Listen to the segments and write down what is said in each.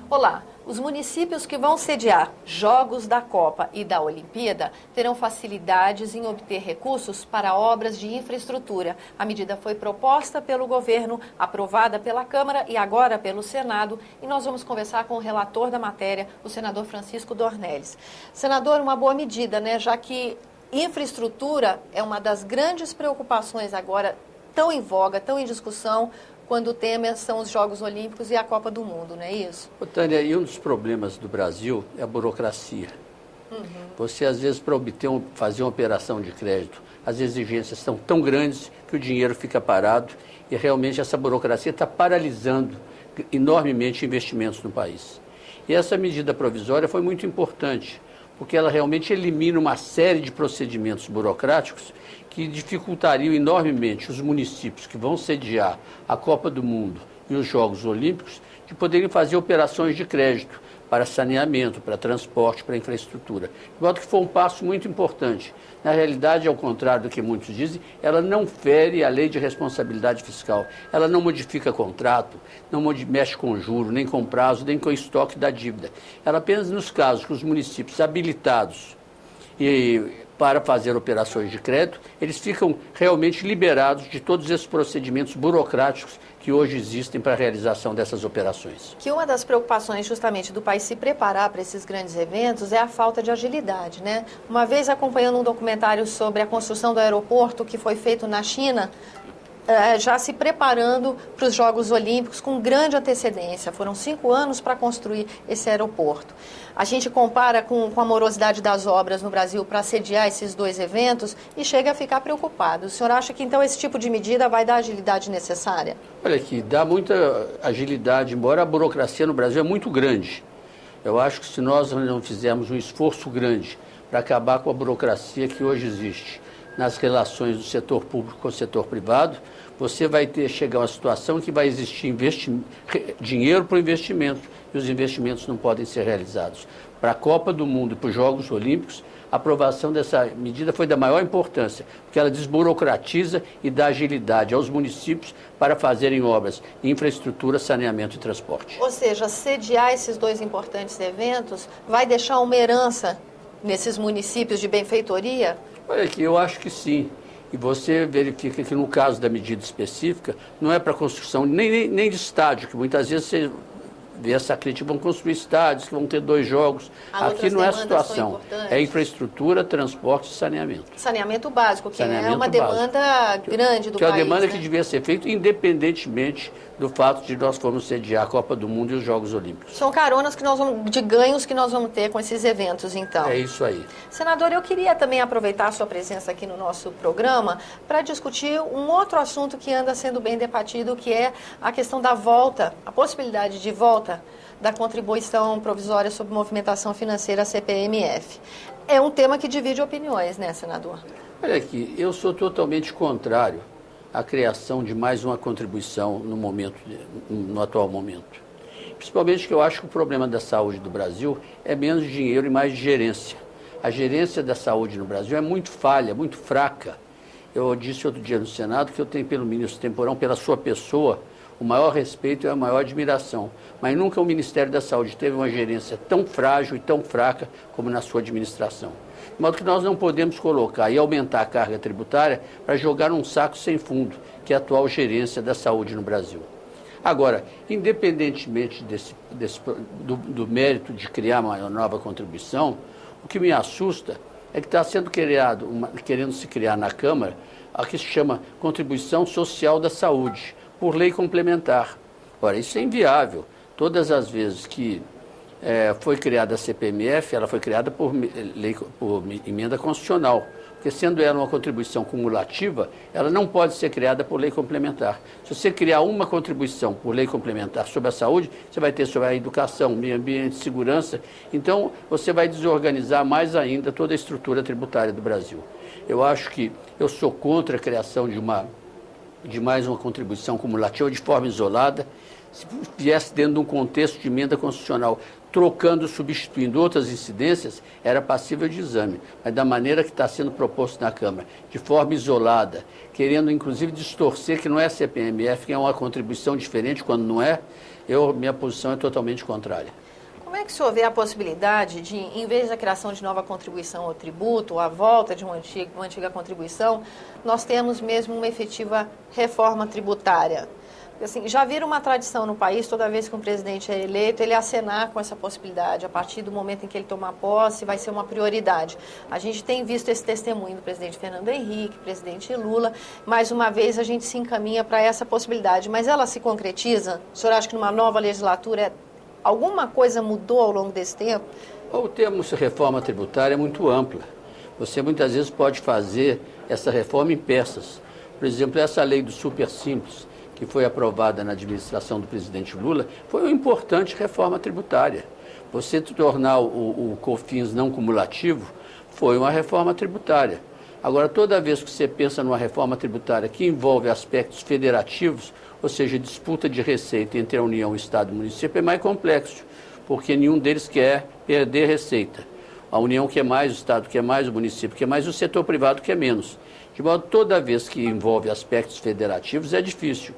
Olá, os municípios que vão sediar Jogos da Copa e da Olimpíada terão facilidades em obter recursos para obras de infraestrutura. A medida foi proposta pelo governo, aprovada pela Câmara e agora pelo Senado. E nós vamos conversar com o relator da matéria, o senador Francisco Dornelles. Senador, uma boa medida, né? Já que infraestrutura é uma das grandes preocupações agora, tão em voga, tão em discussão, quando o tema são os Jogos Olímpicos e a Copa do Mundo, não é isso? Tânia, e um dos problemas do Brasil é a burocracia. Você, às vezes, para fazer uma operação de crédito, as exigências são tão grandes que o dinheiro fica parado e realmente essa burocracia está paralisando enormemente investimentos no país. E essa medida provisória foi muito importante, porque ela realmente elimina uma série de procedimentos burocráticos que dificultariam enormemente os municípios que vão sediar a Copa do Mundo e os Jogos Olímpicos de poderem fazer operações de crédito para saneamento, para transporte, para infraestrutura. De modo que foi um passo muito importante. Na realidade, ao contrário do que muitos dizem, ela não fere a lei de responsabilidade fiscal. Ela não modifica contrato, não mexe com juro, nem com prazo, nem com o estoque da dívida. Ela apenas nos casos que os municípios habilitados para fazer operações de crédito, eles ficam realmente liberados de todos esses procedimentos burocráticos que hoje existem para a realização dessas operações. Que uma das preocupações justamente do país se preparar para esses grandes eventos é a falta de agilidade, né? Uma vez acompanhando um documentário sobre a construção do aeroporto que foi feito na China, já se preparando para os Jogos Olímpicos com grande antecedência. Foram 5 anos para construir esse aeroporto. A gente compara com a morosidade das obras no Brasil para sediar esses dois eventos e chega a ficar preocupado. O senhor acha que, então, esse tipo de medida vai dar a agilidade necessária? Olha aqui, dá muita agilidade, embora a burocracia no Brasil é muito grande. Eu acho que se nós não fizermos um esforço grande para acabar com a burocracia que hoje existe nas relações do setor público com o setor privado, você vai chegar a uma situação que vai existir dinheiro para o investimento e os investimentos não podem ser realizados. Para a Copa do Mundo e para os Jogos Olímpicos, a aprovação dessa medida foi da maior importância, porque ela desburocratiza e dá agilidade aos municípios para fazerem obras de infraestrutura, saneamento e transporte. Ou seja, sediar esses dois importantes eventos vai deixar uma herança nesses municípios de benfeitoria? Olha aqui, eu acho que sim. E você verifica que no caso da medida específica, não é para construção nem de estádio, que muitas vezes você vê essa crítica, vão construir estádios, que vão ter 2 jogos. Aqui não é a situação, é infraestrutura, transporte e saneamento. Saneamento básico, que é uma demanda grande do país. Que é uma demanda que devia ser feita independentemente do fato de nós formos sediar a Copa do Mundo e os Jogos Olímpicos. São caronas de ganhos que nós vamos ter com esses eventos, então. É isso aí. Senador, eu queria também aproveitar a sua presença aqui no nosso programa para discutir um outro assunto que anda sendo bem debatido, que é a questão da volta, a possibilidade de volta da contribuição provisória sobre movimentação financeira, CPMF. É um tema que divide opiniões, né, senador? Olha aqui, eu sou totalmente contrário à criação de mais uma contribuição no atual momento. Principalmente que eu acho que o problema da saúde do Brasil é menos dinheiro e mais gerência. A gerência da saúde no Brasil é muito falha, muito fraca. Eu disse outro dia no Senado que eu tenho pelo ministro Temporão, pela sua pessoa, o maior respeito e a maior admiração. Mas nunca o Ministério da Saúde teve uma gerência tão frágil e tão fraca como na sua administração. De modo que nós não podemos colocar e aumentar a carga tributária para jogar num saco sem fundo, que é a atual gerência da saúde no Brasil. Agora, independentemente do mérito de criar uma nova contribuição, o que me assusta é que está sendo querendo se criar na Câmara a que se chama Contribuição Social da Saúde, por lei complementar. Ora, isso é inviável. Todas as vezes que foi criada a CPMF, ela foi criada por emenda constitucional, porque sendo ela uma contribuição cumulativa, ela não pode ser criada por lei complementar. Se você criar uma contribuição por lei complementar sobre a saúde, você vai ter sobre a educação, meio ambiente, segurança, então você vai desorganizar mais ainda toda a estrutura tributária do Brasil. Eu sou contra a criação de mais uma contribuição cumulativa de forma isolada, se viesse dentro de um contexto de emenda constitucional, trocando, substituindo outras incidências, era passível de exame. Mas da maneira que está sendo proposto na Câmara, de forma isolada, querendo inclusive distorcer que não é CPMF, que é uma contribuição diferente quando não é, Minha posição é totalmente contrária. Como é que o senhor vê a possibilidade de, em vez da criação de nova contribuição ao tributo, ou a volta de uma antiga contribuição, nós temos mesmo uma efetiva reforma tributária? Assim, já vira uma tradição no país, toda vez que um presidente é eleito, ele acenar com essa possibilidade. A partir do momento em que ele tomar posse, vai ser uma prioridade. A gente tem visto esse testemunho do presidente Fernando Henrique, presidente Lula. Mais uma vez, a gente se encaminha para essa possibilidade. Mas ela se concretiza? O senhor acha que numa nova legislatura alguma coisa mudou ao longo desse tempo? O termo reforma tributária é muito ampla. Você muitas vezes pode fazer essa reforma em peças. Por exemplo, essa lei do super simples, que foi aprovada na administração do presidente Lula, foi uma importante reforma tributária. Você tornar o COFINS não cumulativo foi uma reforma tributária. Agora, toda vez que você pensa numa reforma tributária que envolve aspectos federativos, ou seja, disputa de receita entre a União, o Estado e o município, é mais complexo, porque nenhum deles quer perder receita. A União quer mais, o Estado quer mais, o município quer mais, o setor privado quer menos. De modo que toda vez que envolve aspectos federativos é difícil.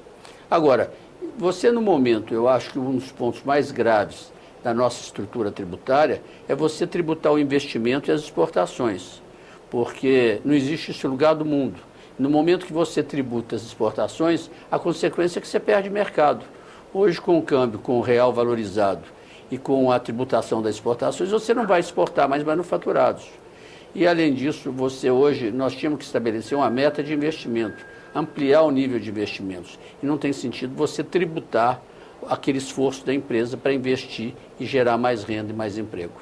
Agora, você no momento, eu acho que um dos pontos mais graves da nossa estrutura tributária é você tributar o investimento e as exportações, porque não existe esse lugar do mundo. No momento que você tributa as exportações, a consequência é que você perde mercado. Hoje, com o câmbio, com o real valorizado e com a tributação das exportações, você não vai exportar mais manufaturados. E, além disso, nós tínhamos que estabelecer uma meta de investimento, ampliar o nível de investimentos. E não tem sentido você tributar aquele esforço da empresa para investir e gerar mais renda e mais emprego.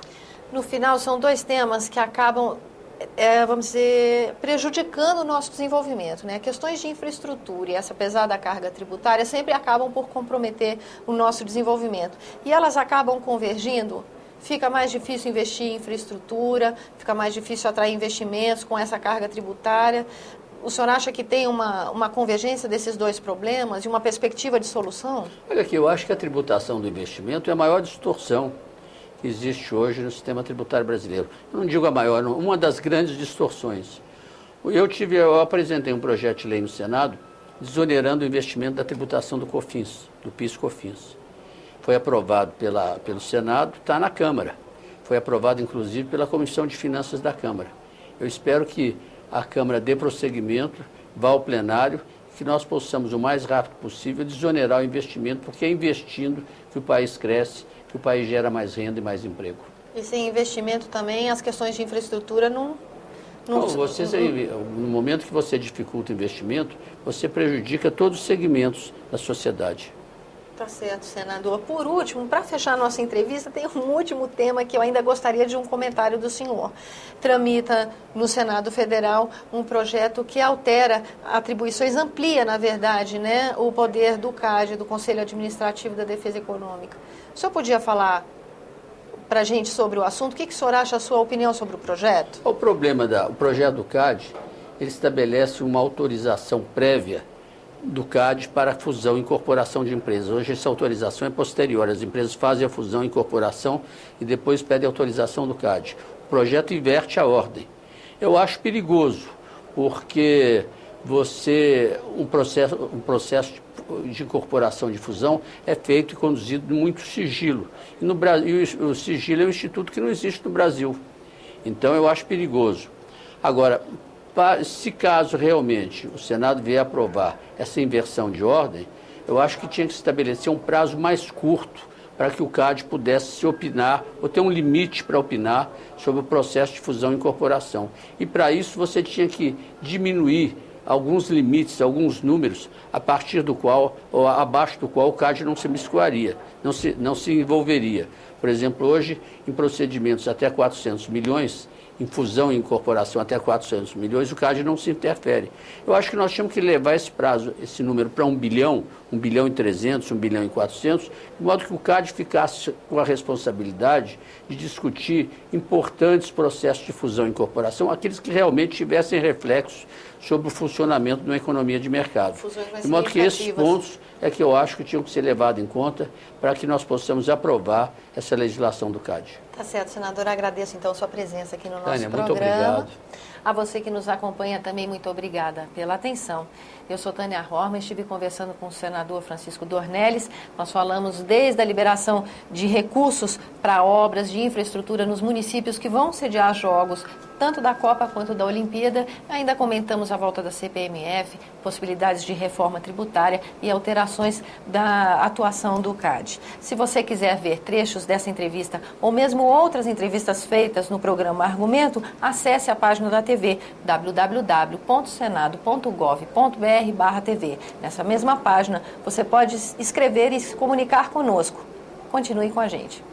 No final, são dois temas que acabam, vamos dizer, prejudicando o nosso desenvolvimento, né? Questões de infraestrutura e essa pesada carga tributária sempre acabam por comprometer o nosso desenvolvimento. E elas acabam convergindo. Fica mais difícil investir em infraestrutura, fica mais difícil atrair investimentos com essa carga tributária. O senhor acha que tem uma convergência desses dois problemas e uma perspectiva de solução? Olha aqui, eu acho que a tributação do investimento é a maior distorção que existe hoje no sistema tributário brasileiro. Eu não digo a maior, não, uma das grandes distorções. Eu apresentei um projeto de lei no Senado desonerando o investimento da tributação do COFINS, do PIS/COFINS. Foi aprovado pelo Senado, está na Câmara. Foi aprovado, inclusive, pela Comissão de Finanças da Câmara. Eu espero que a Câmara dê prosseguimento, vá ao plenário, que nós possamos, o mais rápido possível, desonerar o investimento, porque é investindo que o país cresce, que o país gera mais renda e mais emprego. E sem investimento também, as questões de infraestrutura no momento que você dificulta o investimento, você prejudica todos os segmentos da sociedade. Tá certo, senador. Por último, para fechar a nossa entrevista, tem um último tema que eu ainda gostaria de um comentário do senhor. Tramita no Senado Federal um projeto que altera atribuições, amplia, na verdade, né, o poder do CAD, do Conselho Administrativo da Defesa Econômica. O senhor podia falar para a gente sobre o assunto? O que o senhor acha, a sua opinião sobre o projeto? O projeto do CAD, ele estabelece uma autorização prévia do CAD para a fusão e incorporação de empresas. Hoje essa autorização é posterior, as empresas fazem a fusão e incorporação e depois pedem autorização do CAD. O projeto inverte a ordem. Eu acho perigoso, porque um processo de incorporação, de fusão, é feito e conduzido com muito sigilo. E no Brasil, o sigilo é um instituto que não existe no Brasil. Então eu acho perigoso. Agora, se caso realmente o Senado vier aprovar essa inversão de ordem, eu acho que tinha que estabelecer um prazo mais curto para que o CAD pudesse se opinar, ou ter um limite para opinar sobre o processo de fusão e incorporação. E para isso você tinha que diminuir alguns limites, alguns números, a partir do qual, ou abaixo do qual o CAD não se miscuaria, não se envolveria. Por exemplo, hoje, em procedimentos até 400 milhões, em fusão e incorporação até 400 milhões, o CAD não se interfere. Eu acho que nós tínhamos que levar esse número para 1 bilhão, 1 bilhão e 300, 1 bilhão e 400, de modo que o CAD ficasse com a responsabilidade de discutir importantes processos de fusão e incorporação, aqueles que realmente tivessem reflexos sobre o funcionamento de uma economia de mercado. De modo que esses pontos é que eu acho que tinham que ser levados em conta para que nós possamos aprovar essa legislação do CAD. Tá certo, senador. Agradeço, então, sua presença aqui no nosso Tânia, programa. muito obrigado. A você que nos acompanha também, muito obrigada pela atenção. Eu sou Tânia Horman, estive conversando com o senador Francisco Dornelles. Nós falamos desde a liberação de recursos para obras de infraestrutura nos municípios que vão sediar jogos, tanto da Copa quanto da Olimpíada. Ainda comentamos a volta da CPMF, possibilidades de reforma tributária e alterações da atuação do CAD. Se você quiser ver trechos dessa entrevista ou mesmo outras entrevistas feitas no programa Argumento, acesse a página da TV, www.senado.gov.br/TV. Nessa mesma página, você pode escrever e se comunicar conosco. Continue com a gente.